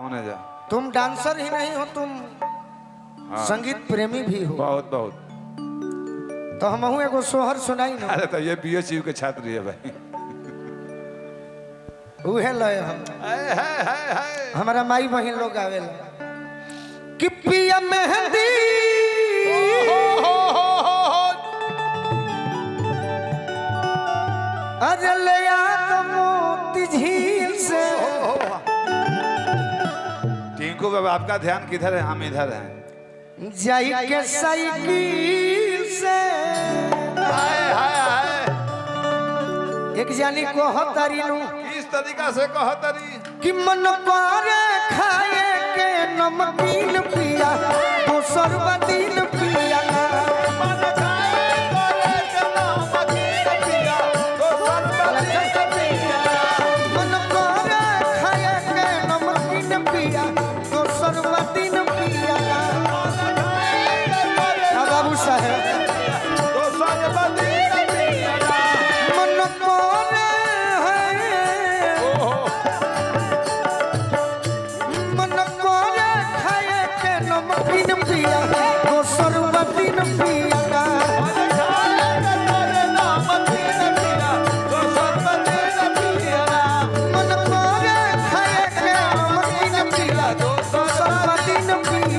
होने जा। तुम डांसर ही नहीं हो, तुम संगीत प्रेमी भी हो। बहुत बहुत। तो हम एगो सोहर सुनाई ना। अरे तो ये बीएचयू के छात्र है भाई। उहे लय हम हमारा माई बहन लोग आवेला कि पिया मेहंदी अरे ले आ तो मोती झील से। टिंकू बाबा आपका ध्यान किधर है? हम इधर हैं। जाई के साइकिल से एक जानी को हतारीनु किस तरीका से कहो तरी कि मन पारे खाए के नमकीन पिया तो सर्वदीन पिया मन खाए करे के नमकीन पिया तो सर्वदीन पिया। मन पारे खाए के नमकीन पिया तो सर्वदीन पिया। बाबू साहेब तो सर्वदीन पिया। मन पारे मन पारे खाए के नमकीन पिया तो सर्वदीन पिया। मन पारे खाए के नमकीन पिया तो सर्वदीन पिया।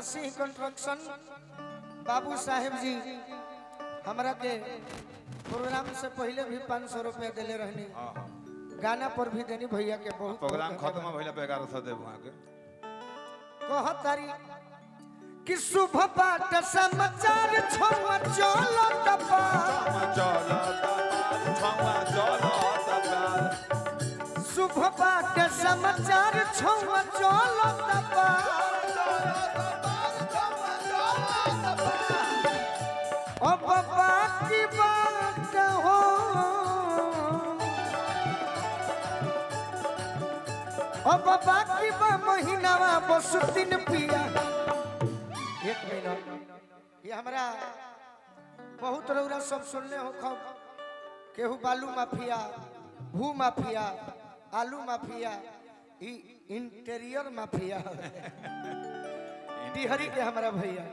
सिंह कंस्ट्रक्शन बाबू साहेब जी हमरा के प्रोग्राम से पहले भी 500 रुपया दिले रहनी। गाना पर भी देनी भैया के बहुत। प्रोग्राम खत्म भइला पे 1100 देबो के कहत तारी कि शुभ बाट समाचार छवा चलो तपा शुभ बाट समाचार छवा चलो तपा ओ बाबा की बात हो ओ बाबा की बा महीनावा बस दिन पिया। एक मिनट ये हमरा बहुत रौरा सब सुनले हो खब केहू बालू माफिया भू माफिया आलू माफिया इंटीरियर माफिया डिहरी के हमरा भैया।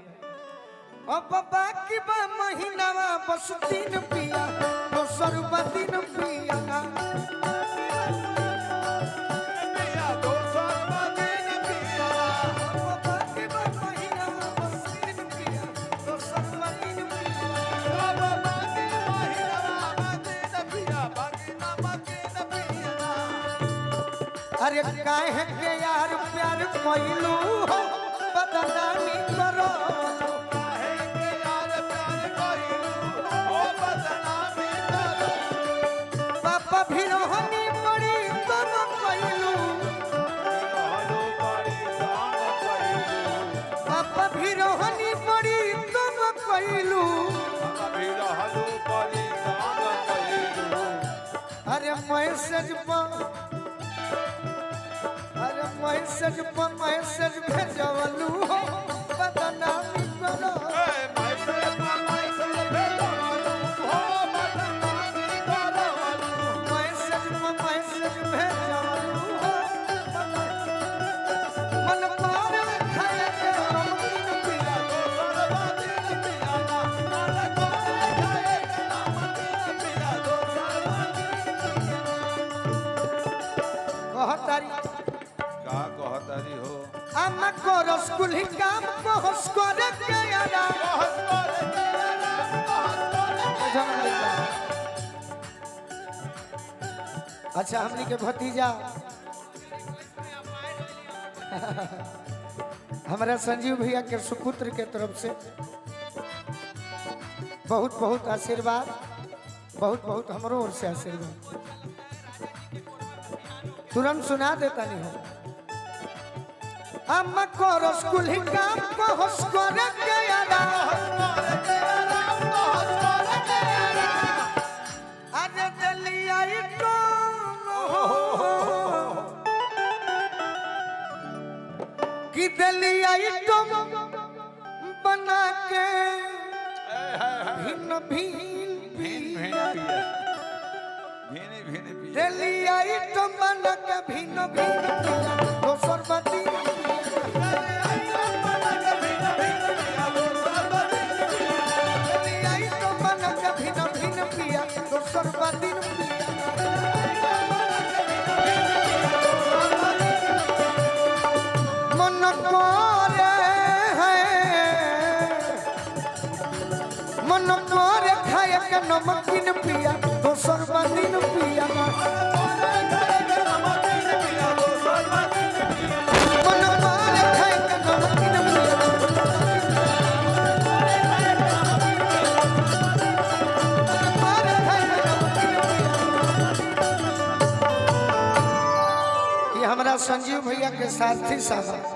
ओ बाबा की बा महीनावा बस दिन पिया तो सर्वदीन पिया। अरे काहे के यार प्यार कोइलू हो बदनामी करो काहे के यार प्यार कोइलू हो बदनामी करो। पापा भी रोहनी पड़ी दोनों कोइलू पापा भी रोहनी पड़ी दोनों कोइलू। अरे मैसेज मैसेज भेजवलू हो बदनामी करो मैसेज भेजवलू हो मन पारे खाए के नमकीन पिया कहतारी का कहतारी हो अम्मा को रसगुल ही काम बहस करे के यारा अच्छा हमनी के भतीजा हमारा संजीव भैया के सुपुत्र के तरफ से बहुत बहुत आशीर्वाद, बहुत बहुत हमारो ओर से आशीर्वाद। तुरंत सुना देता नहीं हो। अम्मा को रसगुल ही काम को हंसको रख गया ना, अरे दलिया इटो कि दलिया इटो बना के भिन्न भिन्न दलिया इटो बना के भिन्न भिन्न दोसर बाती मन करे खाए के नमकीन पिया दोसर दिन पिया मन करे खाए के नमकीन पिया। ये हमारा संजीव भैया के साथी साहब